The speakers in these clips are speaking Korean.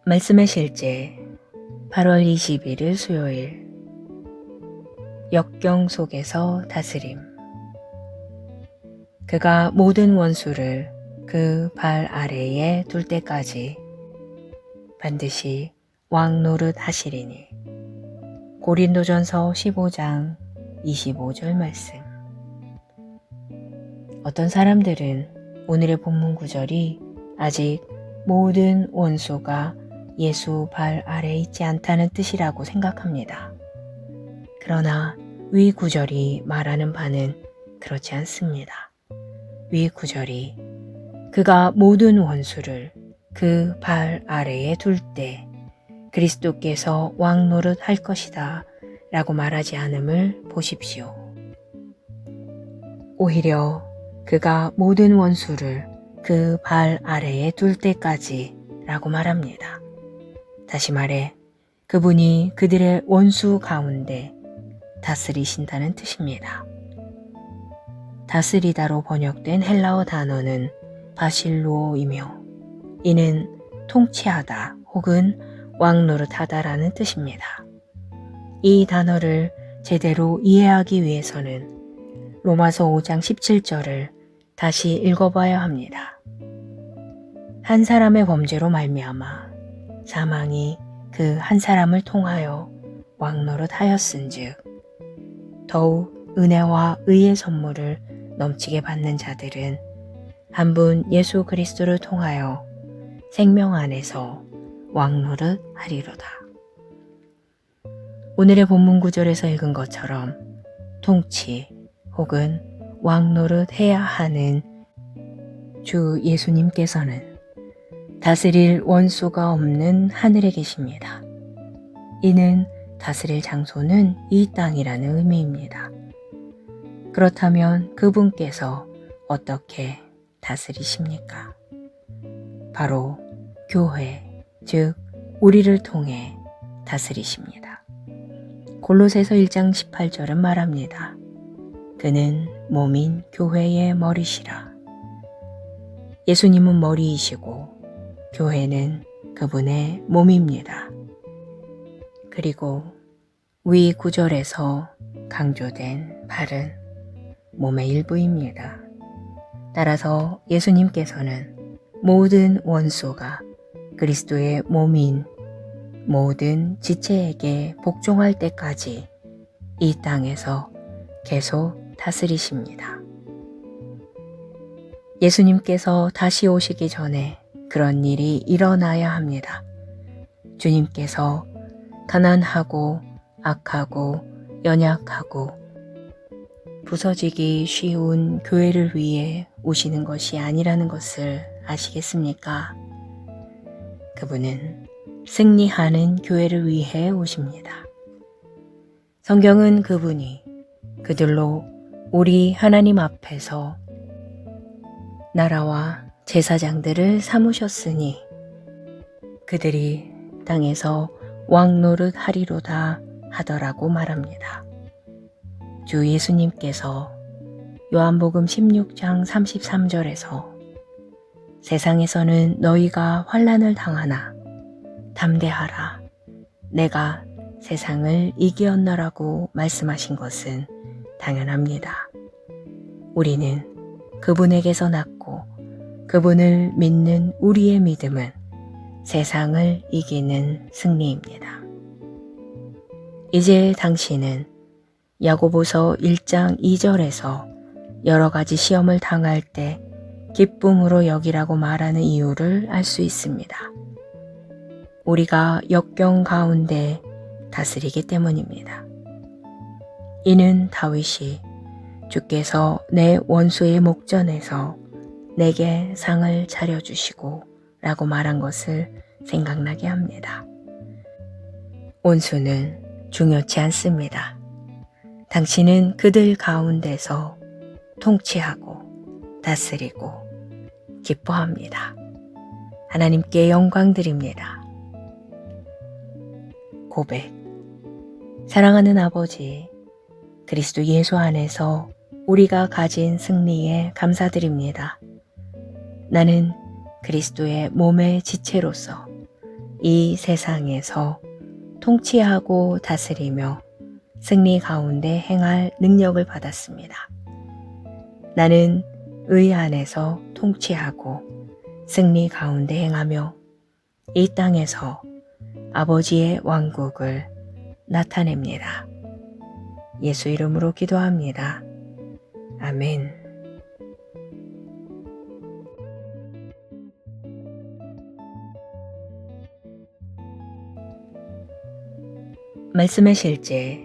말씀의 실제 8월 21일 수요일 역경 속에서 다스림. 그가 모든 원수를 그 발 아래에 둘 때까지 반드시 왕 노릇 하시리니. 고린도전서 15장 25절 말씀. 어떤 사람들은 오늘의 본문 구절이 아직 모든 원수가 예수 발 아래에 있지 않다는 뜻이라고 생각합니다. 그러나 위 구절이 말하는 바는 그렇지 않습니다. 위 구절이 그가 모든 원수를 그 발 아래에 둘 때 그리스도께서 왕 노릇 할 것이다 라고 말하지 않음을 보십시오. 오히려 그가 모든 원수를 그 발 아래에 둘 때까지 라고 말합니다. 다시 말해 그분이 그들의 원수 가운데 다스리신다는 뜻입니다. 다스리다로 번역된 헬라어 단어는 바실로이며 이는 통치하다 혹은 왕노릇하다라는 뜻입니다. 이 단어를 제대로 이해하기 위해서는 로마서 5장 17절을 다시 읽어봐야 합니다. 한 사람의 범죄로 말미암아 사망이 그 한 사람을 통하여 왕노릇하였은즉 더욱 은혜와 의의 선물을 넘치게 받는 자들은 한 분 예수 그리스도를 통하여 생명 안에서 왕노릇 하리로다. 오늘의 본문 구절에서 읽은 것처럼 통치 혹은 왕노릇 해야 하는 주 예수님께서는 다스릴 원수가 없는 하늘에 계십니다. 이는 다스릴 장소는 이 땅이라는 의미입니다. 그렇다면 그분께서 어떻게 다스리십니까? 바로 교회, 즉 우리를 통해 다스리십니다. 골로새서 1장 18절은 말합니다. 그는 몸인 교회의 머리시라. 예수님은 머리이시고 교회는 그분의 몸입니다. 그리고 위 구절에서 강조된 발은 몸의 일부입니다. 따라서 예수님께서는 모든 원수가 그리스도의 몸인 모든 지체에게 복종할 때까지 이 땅에서 계속 다스리십니다. 예수님께서 다시 오시기 전에 그런 일이 일어나야 합니다. 주님께서 가난하고 악하고 연약하고 부서지기 쉬운 교회를 위해 오시는 것이 아니라는 것을 아시겠습니까? 그분은 승리하는 교회를 위해 오십니다. 성경은 그분이 그들로 우리 하나님 앞에서 나라와 제사장들을 삼으셨으니 그들이 땅에서 왕노릇 하리로다 하더라고 말합니다. 주 예수님께서 요한복음 16장 33절에서 세상에서는 너희가 환난을 당하나 담대하라 내가 세상을 이기었노라고 말씀하신 것은 당연합니다. 우리는 그분에게서 낳고 그분을 믿는 우리의 믿음은 세상을 이기는 승리입니다. 이제 당신은 야고보서 1장 2절에서 여러 가지 시험을 당할 때 기쁨으로 여기라고 말하는 이유를 알 수 있습니다. 우리가 역경 가운데 다스리기 때문입니다. 이는 다윗이 주께서 내 원수의 목전에서 내게 상을 차려주시고 라고 말한 것을 생각나게 합니다. 원수는 중요치 않습니다. 당신은 그들 가운데서 통치하고 다스리고 기뻐합니다. 하나님께 영광 드립니다. 고백. 사랑하는 아버지, 그리스도 예수 안에서 우리가 가진 승리에 감사드립니다. 나는 그리스도의 몸의 지체로서 이 세상에서 통치하고 다스리며 승리 가운데 행할 능력을 받았습니다. 나는 의 안에서 통치하고 승리 가운데 행하며 이 땅에서 아버지의 왕국을 나타냅니다. 예수 이름으로 기도합니다. 아멘. 말씀의 실제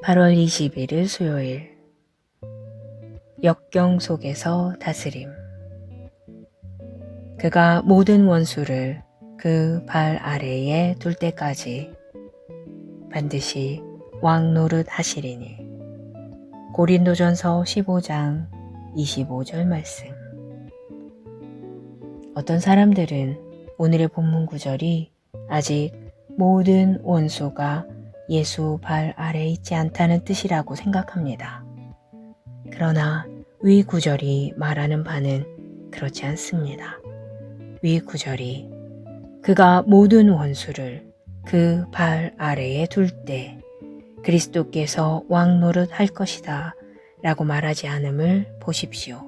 8월 21일 수요일 역경 속에서 다스림. 그가 모든 원수를 그 발 아래에 둘 때까지 반드시 왕 노릇 하시리니. 고린도전서 15장 25절 말씀. 어떤 사람들은 오늘의 본문 구절이 아직 모든 원수가 예수 발 아래에 있지 않다는 뜻이라고 생각합니다. 그러나 위 구절이 말하는 바는 그렇지 않습니다. 위 구절이 그가 모든 원수를 그 발 아래에 둘 때 그리스도께서 왕 노릇 할 것이다 라고 말하지 않음을 보십시오.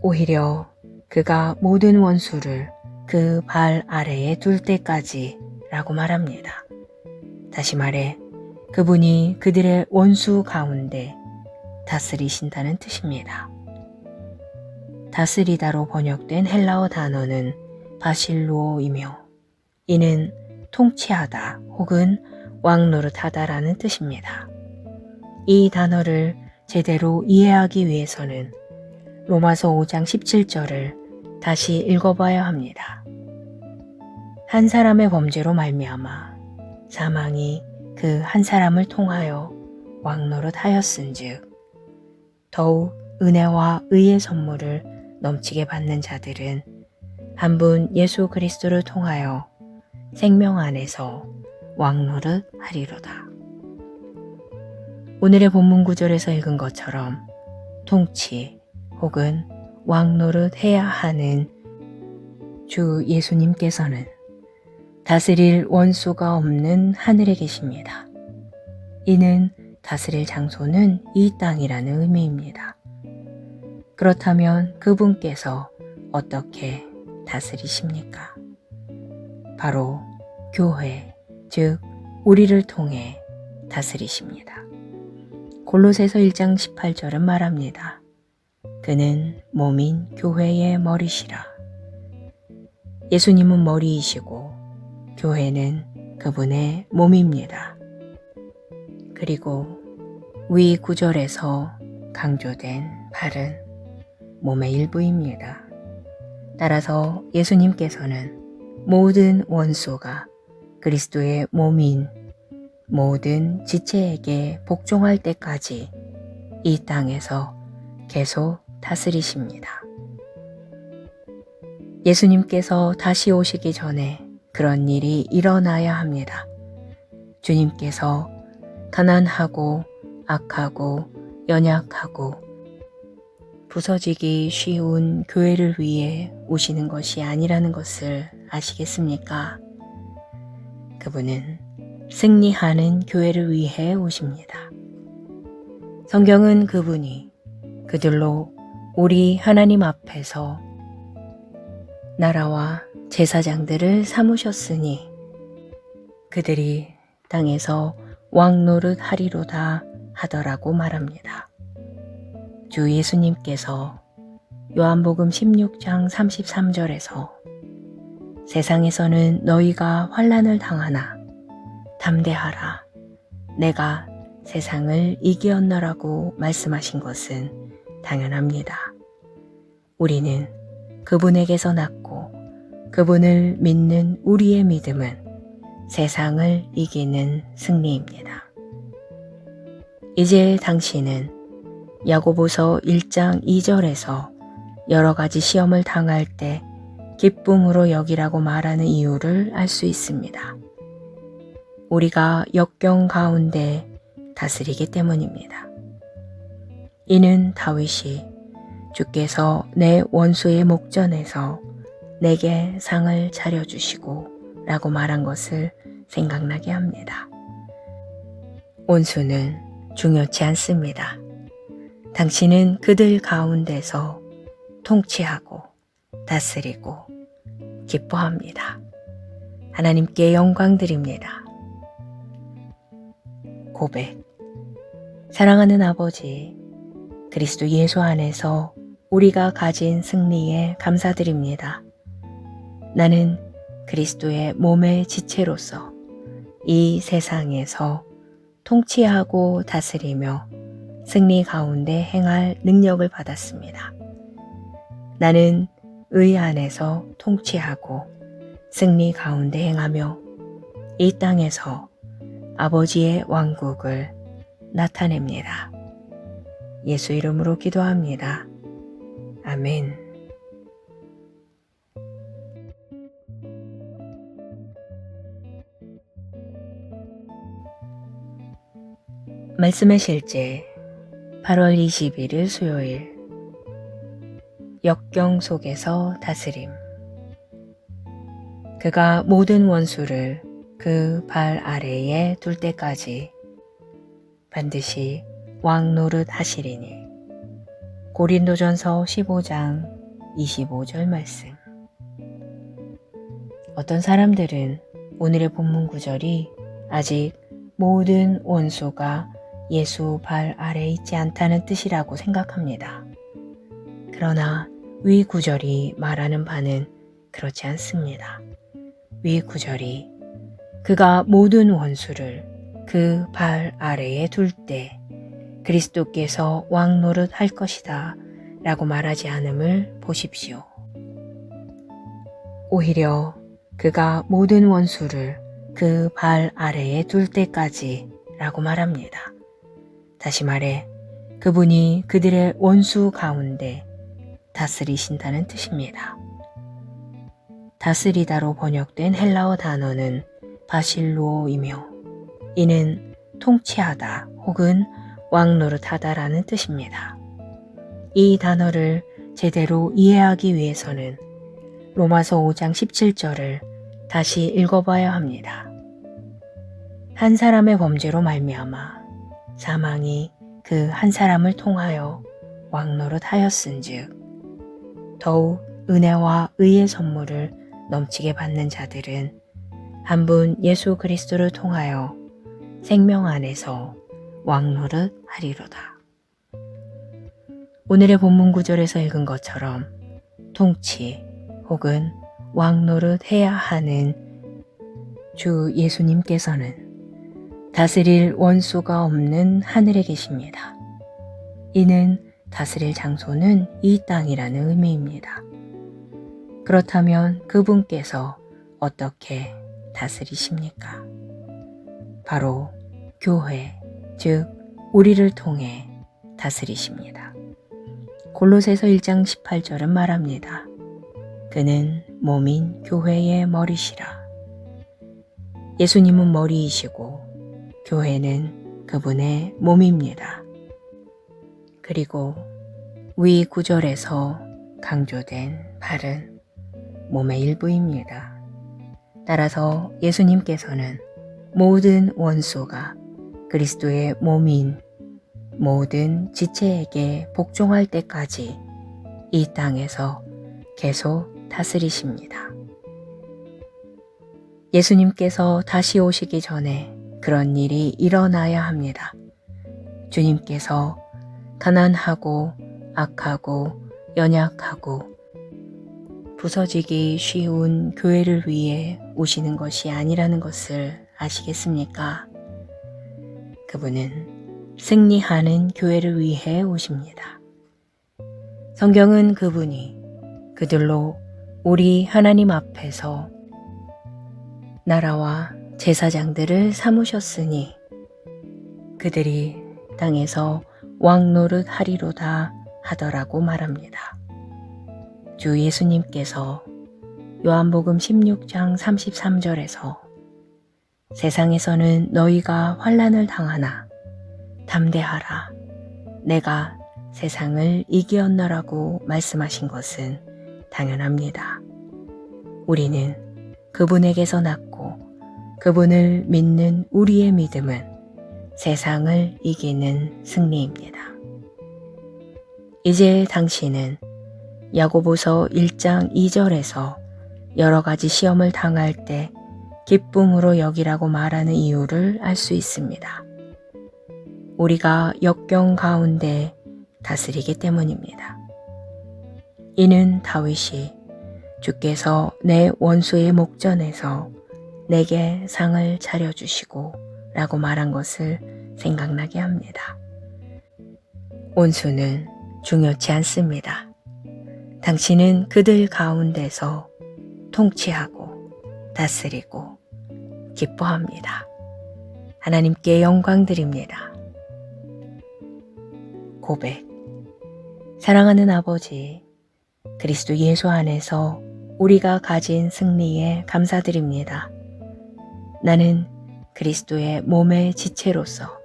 오히려 그가 모든 원수를 그 발 아래에 둘 때까지 라고 말합니다. 다시 말해 그분이 그들의 원수 가운데 다스리신다는 뜻입니다. 다스리다로 번역된 헬라어 단어는 바실로이며 이는 통치하다 혹은 왕노릇하다라는 뜻입니다. 이 단어를 제대로 이해하기 위해서는 로마서 5장 17절을 다시 읽어봐야 합니다. 한 사람의 범죄로 말미암아 사망이 그 한 사람을 통하여 왕노릇하였은즉 더욱 은혜와 의의 선물을 넘치게 받는 자들은 한 분 예수 그리스도를 통하여 생명 안에서 왕노릇 하리로다. 오늘의 본문 구절에서 읽은 것처럼 통치 혹은 왕노릇 해야 하는 주 예수님께서는 다스릴 원수가 없는 하늘에 계십니다. 이는 다스릴 장소는 이 땅이라는 의미입니다. 그렇다면 그분께서 어떻게 다스리십니까? 바로 교회, 즉 우리를 통해 다스리십니다. 골로새서 1장 18절은 말합니다. 그는 몸인 교회의 머리시라. 예수님은 머리이시고 교회는 그분의 몸입니다. 그리고 위 구절에서 강조된 발은 몸의 일부입니다. 따라서 예수님께서는 모든 원수가 그리스도의 몸인 모든 지체에게 복종할 때까지 이 땅에서 계속 다스리십니다. 예수님께서 다시 오시기 전에 그런 일이 일어나야 합니다. 주님께서 가난하고 악하고 연약하고 부서지기 쉬운 교회를 위해 오시는 것이 아니라는 것을 아시겠습니까? 그분은 승리하는 교회를 위해 오십니다. 성경은 그분이 그들로 우리 하나님 앞에서 나라와 제사장들을 삼으셨으니 그들이 땅에서 왕노릇 하리로다 하더라고 말합니다. 주 예수님께서 요한복음 16장 33절에서 세상에서는 너희가 환난을 당하나 담대하라 내가 세상을 이기었노라고 말씀하신 것은 당연합니다. 우리는 그분에게서 낳고 그분을 믿는 우리의 믿음은 세상을 이기는 승리입니다. 이제 당신은 야고보서 1장 2절에서 여러 가지 시험을 당할 때 기쁨으로 여기라고 말하는 이유를 알 수 있습니다. 우리가 역경 가운데 다스리기 때문입니다. 이는 다윗이 주께서 내 원수의 목전에서 내게 상을 차려주시고 라고 말한 것을 생각나게 합니다. 원수는 중요치 않습니다. 당신은 그들 가운데서 통치하고 다스리고 기뻐합니다. 하나님께 영광 드립니다. 고백. 사랑하는 아버지, 그리스도 예수 안에서 우리가 가진 승리에 감사드립니다. 나는 그리스도의 몸의 지체로서 이 세상에서 통치하고 다스리며 승리 가운데 행할 능력을 받았습니다. 나는 의 안에서 통치하고 승리 가운데 행하며 이 땅에서 아버지의 왕국을 나타냅니다. 예수 이름으로 기도합니다. 아멘. 말씀의 실제 8월 21일 수요일. 역경 속에서 다스림. 그가 모든 원수를 그 발 아래에 둘 때까지 반드시 왕 노릇 하시리니. 고린도전서 15장 25절 말씀. 어떤 사람들은 오늘의 본문 구절이 아직 모든 원수가 예수 발 아래에 있지 않다는 뜻이라고 생각합니다. 그러나 위 구절이 말하는 바는 그렇지 않습니다. 위 구절이 그가 모든 원수를 그 발 아래에 둘 때 그리스도께서 왕 노릇 할 것이다 라고 말하지 않음을 보십시오. 오히려 그가 모든 원수를 그 발 아래에 둘 때까지 라고 말합니다. 다시 말해 그분이 그들의 원수 가운데 다스리신다는 뜻입니다. 다스리다로 번역된 헬라어 단어는 바실로이며 이는 통치하다 혹은 왕노릇하다라는 뜻입니다. 이 단어를 제대로 이해하기 위해서는 로마서 5장 17절을 다시 읽어봐야 합니다. 한 사람의 범죄로 말미암아 사망이 그 한 사람을 통하여 왕노릇하였은즉 더욱 은혜와 의의 선물을 넘치게 받는 자들은 한 분 예수 그리스도를 통하여 생명 안에서 왕노릇 하리로다. 오늘의 본문 구절에서 읽은 것처럼 통치 혹은 왕노릇 해야 하는 주 예수님께서는 다스릴 원수가 없는 하늘에 계십니다. 이는 다스릴 장소는 이 땅이라는 의미입니다. 그렇다면 그분께서 어떻게 다스리십니까? 바로 교회, 즉 우리를 통해 다스리십니다. 골로새서 1장 18절은 말합니다. 그는 몸인 교회의 머리시라. 예수님은 머리이시고 교회는 그분의 몸입니다. 그리고 위 구절에서 강조된 발은 몸의 일부입니다. 따라서 예수님께서는 모든 원수가 그리스도의 몸인 모든 지체에게 복종할 때까지 이 땅에서 계속 다스리십니다. 예수님께서 다시 오시기 전에 그런 일이 일어나야 합니다. 주님께서 가난하고 악하고 연약하고 부서지기 쉬운 교회를 위해 오시는 것이 아니라는 것을 아시겠습니까? 그분은 승리하는 교회를 위해 오십니다. 성경은 그분이 그들로 우리 하나님 앞에서 나라와 제사장들을 삼으셨으니 그들이 땅에서 왕노릇 하리로다 하더라고 말합니다. 주 예수님께서 요한복음 16장 33절에서 세상에서는 너희가 환난을 당하나 담대하라 내가 세상을 이기었노라고 말씀하신 것은 당연합니다. 우리는 그분에게서 났고 그분을 믿는 우리의 믿음은 세상을 이기는 승리입니다. 이제 당신은 야고보서 1장 2절에서 여러 가지 시험을 당할 때 기쁨으로 여기라고 말하는 이유를 알 수 있습니다. 우리가 역경 가운데 다스리기 때문입니다. 이는 다윗이 주께서 내 원수의 목전에서 내게 상을 차려주시고 라고 말한 것을 생각나게 합니다. 원수는 중요치 않습니다. 당신은 그들 가운데서 통치하고 다스리고 기뻐합니다. 하나님께 영광 드립니다. 고백. 사랑하는 아버지, 그리스도 예수 안에서 우리가 가진 승리에 감사드립니다. 나는 그리스도의 몸의 지체로서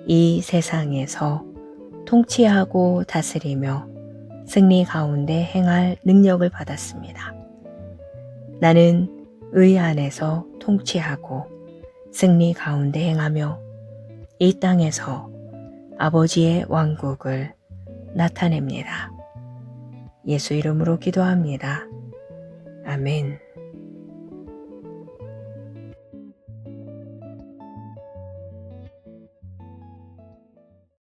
이 세상에서 통치하고 다스리며 승리 가운데 행할 능력을 받았습니다. 나는 의 안에서 통치하고 승리 가운데 행하며 이 땅에서 아버지의 왕국을 나타냅니다. 예수 이름으로 기도합니다. 아멘.